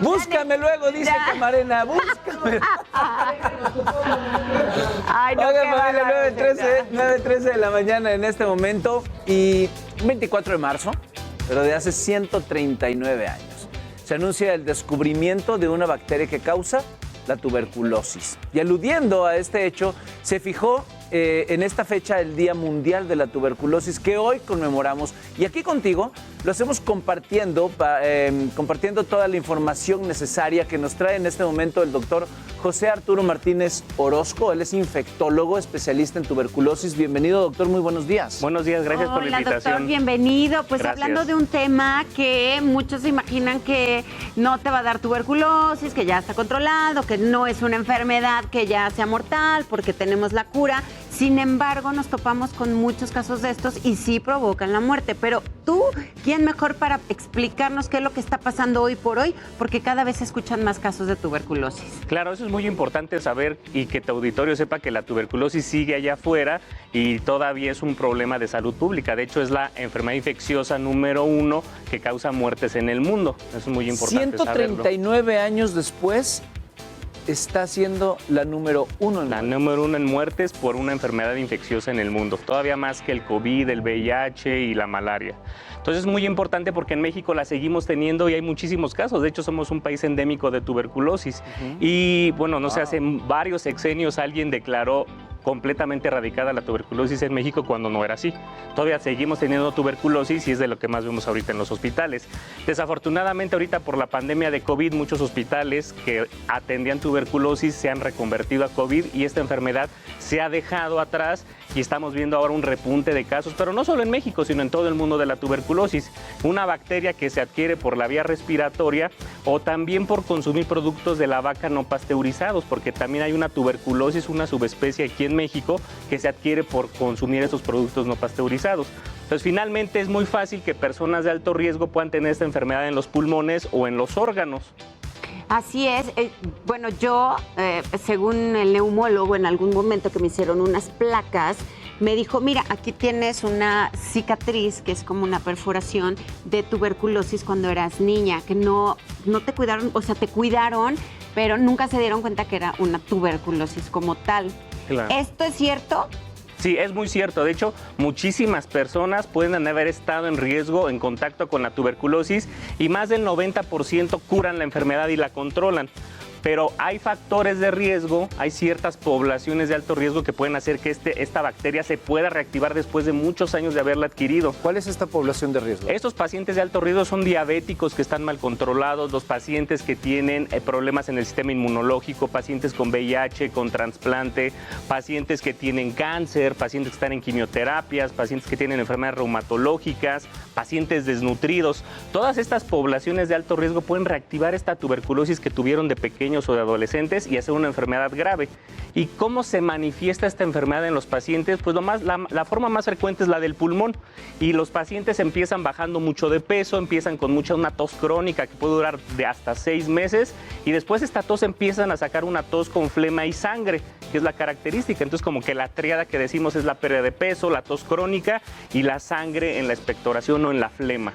Búscame luego, dice Camarena, búscame. Ay, no, Oigan, familia, 9:13 de la mañana en este momento y 24 de marzo, pero de hace 139 años. Se anuncia el descubrimiento de una bacteria que causa la tuberculosis. Y aludiendo a este hecho, se fijó en esta fecha el Día Mundial de la Tuberculosis que hoy conmemoramos. Y aquí contigo lo hacemos compartiendo toda la información necesaria que nos trae en este momento el doctor José Arturo Martínez Orozco. Él es infectólogo, especialista en tuberculosis. Bienvenido, doctor, muy buenos días. Buenos días, gracias por la invitación. Hola, doctor, bienvenido. Pues Gracias. hablando de un tema que muchos se imaginan que no te va a dar tuberculosis, que ya está controlado, que no es una enfermedad que ya sea mortal porque tenemos la cura. Sin embargo, nos topamos con muchos casos de estos y sí provocan la muerte. Pero tú, ¿quién mejor para explicarnos qué es lo que está pasando hoy por hoy? Porque cada vez se escuchan más casos de tuberculosis. Claro, eso es muy importante saber y que tu auditorio sepa que la tuberculosis sigue allá afuera y todavía es un problema de salud pública. De hecho, es la enfermedad infecciosa número 1 que causa muertes en el mundo. Eso es muy importante 139 años después, está siendo la número 1 en la número 1 en muertes por una enfermedad infecciosa en el mundo, todavía más que el COVID, el VIH y la malaria. Entonces es muy importante porque en México la seguimos teniendo y hay muchísimos casos. De hecho, somos un país endémico de tuberculosis. Y bueno, no sé, hace varios sexenios alguien declaró completamente erradicada la tuberculosis en México cuando no era así. Todavía seguimos teniendo tuberculosis y es de lo que más vemos ahorita en los hospitales. Desafortunadamente ahorita por la pandemia de COVID muchos hospitales que atendían tuberculosis se han reconvertido a COVID y esta enfermedad se ha dejado atrás y estamos viendo ahora un repunte de casos, pero no solo en México, sino en todo el mundo de la tuberculosis. Una bacteria que se adquiere por la vía respiratoria o también por consumir productos de la vaca no pasteurizados, porque también hay una tuberculosis, una subespecie aquí en México que se adquiere por consumir esos productos no pasteurizados. Entonces, finalmente es muy fácil que personas de alto riesgo puedan tener esta enfermedad en los pulmones o en los órganos. Así es. Bueno, yo, según el neumólogo, en algún momento que me hicieron unas placas, me dijo, mira, aquí tienes una cicatriz que es como una perforación de tuberculosis cuando eras niña, que no te cuidaron, o sea, te cuidaron, pero nunca se dieron cuenta que era una tuberculosis como tal. Claro. ¿Esto es cierto? Sí, es muy cierto. De hecho, muchísimas personas pueden haber estado en riesgo, en contacto con la tuberculosis y más del 90% curan la enfermedad y la controlan. Pero hay factores de riesgo, hay ciertas poblaciones de alto riesgo que pueden hacer que esta bacteria se pueda reactivar después de muchos años de haberla adquirido. ¿Cuál es esta población de riesgo? Estos pacientes de alto riesgo son diabéticos que están mal controlados, los pacientes que tienen problemas en el sistema inmunológico, pacientes con VIH, con trasplante, pacientes que tienen cáncer, pacientes que están en quimioterapias, pacientes que tienen enfermedades reumatológicas, pacientes desnutridos. Todas estas poblaciones de alto riesgo pueden reactivar esta tuberculosis que tuvieron de pequeños o de adolescentes y hacer una enfermedad grave. ¿Y cómo se manifiesta esta enfermedad en los pacientes? Pues la forma más frecuente es la del pulmón y los pacientes empiezan bajando mucho de peso, empiezan con una tos crónica que puede durar de hasta 6 meses y después esta tos empiezan a sacar una tos con flema y sangre, que es la característica. Entonces como que la tríada que decimos es la pérdida de peso, la tos crónica y la sangre en la expectoración o en la flema.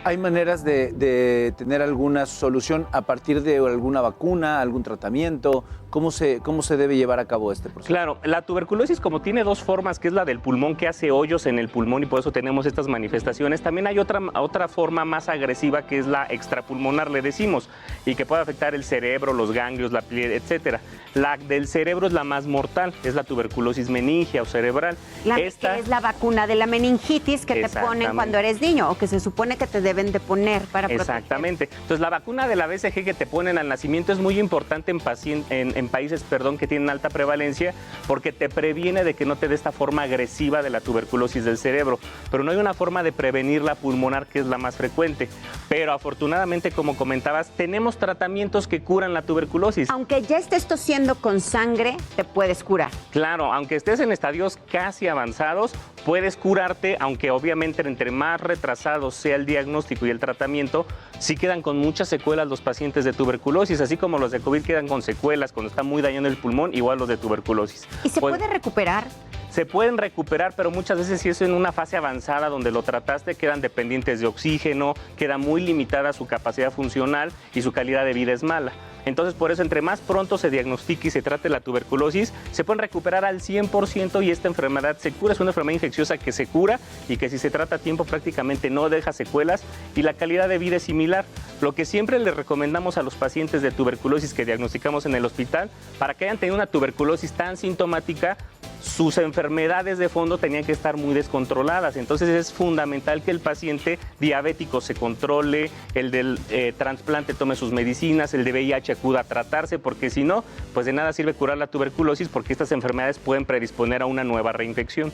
¿Hay maneras de tener alguna solución a partir de alguna vacuna, algún tratamiento? ¿Cómo se debe llevar a cabo este proceso? Claro, la tuberculosis como tiene dos formas, que es la del pulmón que hace hoyos en el pulmón y por eso tenemos estas manifestaciones, también hay otra forma más agresiva que es la extrapulmonar, le decimos, y que puede afectar el cerebro, los ganglios, la piel, etcétera. La del cerebro es la más mortal, es la tuberculosis meningia o cerebral. Esta es la vacuna de la meningitis que te ponen cuando eres niño o que se supone que te deben de poner para proteger. Exactamente. Entonces la vacuna de la BCG que te ponen al nacimiento es muy importante en países que tienen alta prevalencia porque te previene de que no te dé esta forma agresiva de la tuberculosis del cerebro. Pero no hay una forma de prevenir la pulmonar que es la más frecuente. Pero afortunadamente, como comentabas, tenemos tratamientos que curan la tuberculosis. Aunque ya estés tosiendo con sangre, te puedes curar. Claro, aunque estés en estadios casi avanzados, puedes curarte, aunque obviamente entre más retrasado sea el diagnóstico y el tratamiento, sí quedan con muchas secuelas los pacientes de tuberculosis, así como los de COVID quedan con secuelas cuando está muy dañado el pulmón, igual los de tuberculosis. ¿Y se puede recuperar? Se pueden recuperar, pero muchas veces si es en una fase avanzada donde lo trataste, quedan dependientes de oxígeno, queda muy limitada su capacidad funcional y su calidad de vida es mala. Entonces, por eso, entre más pronto se diagnostique y se trate la tuberculosis, se pueden recuperar al 100% y esta enfermedad se cura. Es una enfermedad infecciosa que se cura y que si se trata a tiempo prácticamente no deja secuelas y la calidad de vida es similar. Lo que siempre les recomendamos a los pacientes de tuberculosis que diagnosticamos en el hospital, para que hayan tenido una tuberculosis tan sintomática, sus enfermedades de fondo tenían que estar muy descontroladas. Entonces es fundamental que el paciente diabético se controle, el del trasplante tome sus medicinas, el de VIH acuda a tratarse, porque si no, pues de nada sirve curar la tuberculosis porque estas enfermedades pueden predisponer a una nueva reinfección.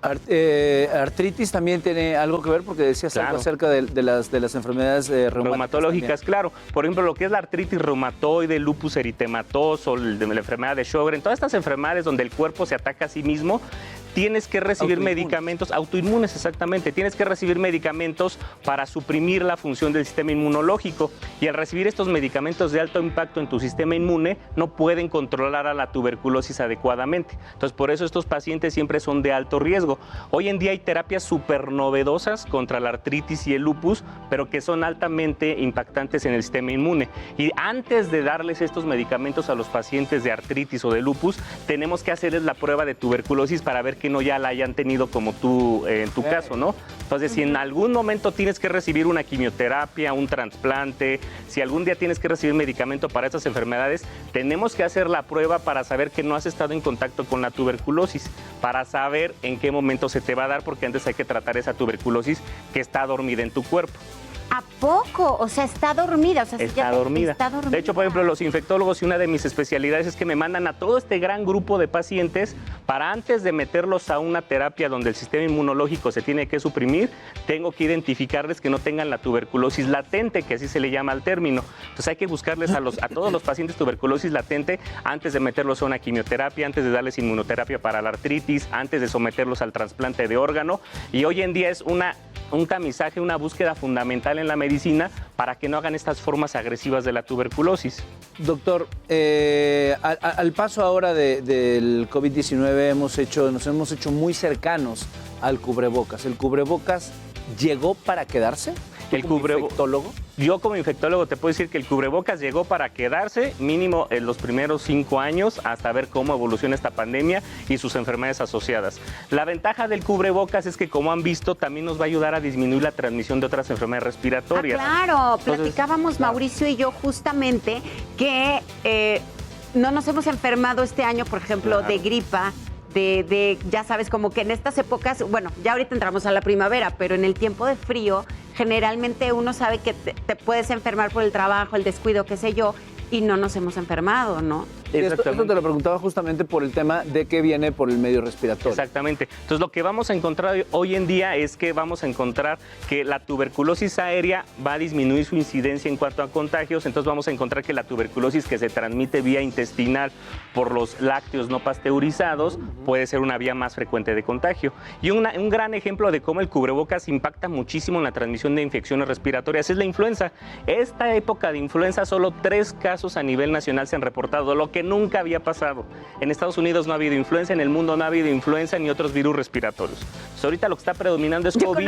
Artritis también tiene algo que ver porque decías algo acerca de las enfermedades reumatológicas, claro. Por ejemplo, lo que es la artritis reumatoide, el lupus eritematoso, la enfermedad de Sjögren, todas estas enfermedades donde el cuerpo se ataca a sí mismo, tienes que recibir medicamentos, autoinmunes exactamente, tienes que recibir medicamentos para suprimir la función del sistema inmunológico y al recibir estos medicamentos de alto impacto en tu sistema inmune no pueden controlar a la tuberculosis adecuadamente. Entonces por eso estos pacientes siempre son de alto riesgo. Hoy en día hay terapias súper novedosas contra la artritis y el lupus, pero que son altamente impactantes en el sistema inmune. Y antes de darles estos medicamentos a los pacientes de artritis o de lupus, tenemos que hacerles la prueba de tuberculosis para ver que no ya la hayan tenido como tú en tu caso, ¿no? Entonces, si en algún momento tienes que recibir una quimioterapia, un trasplante, si algún día tienes que recibir medicamento para estas enfermedades, tenemos que hacer la prueba para saber que no has estado en contacto con la tuberculosis, para saber en qué momento se te va a dar, porque antes hay que tratar esa tuberculosis que está dormida en tu cuerpo. ¿A poco? O sea, está dormida. O sea, está dormida. De hecho, por ejemplo, los infectólogos, y una de mis especialidades es que me mandan a todo este gran grupo de pacientes para antes de meterlos a una terapia donde el sistema inmunológico se tiene que suprimir, tengo que identificarles que no tengan la tuberculosis latente, que así se le llama al término. Entonces hay que buscarles a todos los pacientes tuberculosis latente antes de meterlos a una quimioterapia, antes de darles inmunoterapia para la artritis, antes de someterlos al trasplante de órgano. Y hoy en día es un tamizaje, una búsqueda fundamental en la medicina para que no hagan estas formas agresivas de la tuberculosis. Doctor, al paso ahora del COVID-19 nos hemos hecho muy cercanos al cubrebocas. ¿El cubrebocas llegó para quedarse? ¿Infectólogo? Yo como infectólogo te puedo decir que el cubrebocas llegó para quedarse mínimo en los primeros 5 años hasta ver cómo evoluciona esta pandemia y sus enfermedades asociadas. La ventaja del cubrebocas es que, como han visto, también nos va a ayudar a disminuir la transmisión de otras enfermedades respiratorias. Claro, platicábamos Mauricio y yo justamente que no nos hemos enfermado este año, por ejemplo, de gripa. Ya sabes, como que en estas épocas, bueno, ya ahorita entramos a la primavera, pero en el tiempo de frío, generalmente uno sabe que te puedes enfermar por el trabajo, el descuido, qué sé yo, y no nos hemos enfermado, ¿no? Esto te lo preguntaba justamente por el tema de que viene por el medio respiratorio. Exactamente. Entonces, lo que vamos a encontrar hoy en día es que vamos a encontrar que la tuberculosis aérea va a disminuir su incidencia en cuanto a contagios. Entonces, vamos a encontrar que la tuberculosis que se transmite vía intestinal por los lácteos no pasteurizados puede ser una vía más frecuente de contagio. Y un gran ejemplo de cómo el cubrebocas impacta muchísimo en la transmisión de infecciones respiratorias es la influenza. Esta época de influenza, solo 3 casos a nivel nacional se han reportado, lo que nunca había pasado. En Estados Unidos no ha habido influenza, en el mundo no ha habido influenza ni otros virus respiratorios. Entonces, ahorita lo que está predominando es COVID.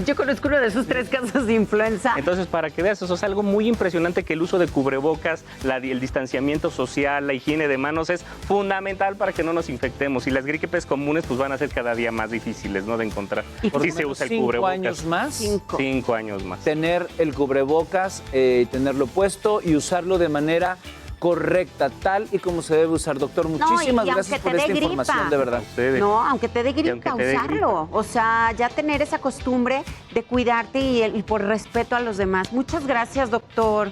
Yo conozco uno de esos 3 casos de influenza. Entonces, para que veas, eso es algo muy impresionante, que el uso de cubrebocas, el distanciamiento social, la higiene de manos es fundamental para que no nos infectemos. Y las gripes comunes pues van a ser cada día más difíciles, ¿no?, de encontrar. ¿Y por se usa el cubrebocas? 5 años más? 5 años más. Tener el cubrebocas, tenerlo puesto y usarlo de manera correcta, tal y como se debe usar. Doctor, muchísimas gracias por esta información, de verdad. No, aunque te dé gripa, usarlo. O sea, ya tener esa costumbre de cuidarte y por respeto a los demás. Muchas gracias, doctor.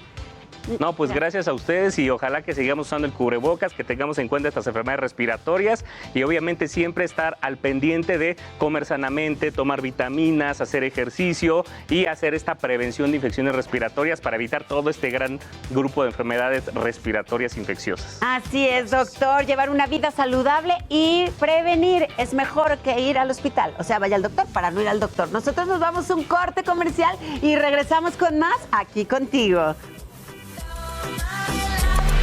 No, pues gracias a ustedes y ojalá que sigamos usando el cubrebocas, que tengamos en cuenta estas enfermedades respiratorias y obviamente siempre estar al pendiente de comer sanamente, tomar vitaminas, hacer ejercicio y hacer esta prevención de infecciones respiratorias para evitar todo este gran grupo de enfermedades respiratorias infecciosas. Así es, doctor, llevar una vida saludable y prevenir es mejor que ir al hospital. O sea, vaya al doctor para no ir al doctor. Nosotros nos vamos a un corte comercial y regresamos con más aquí contigo.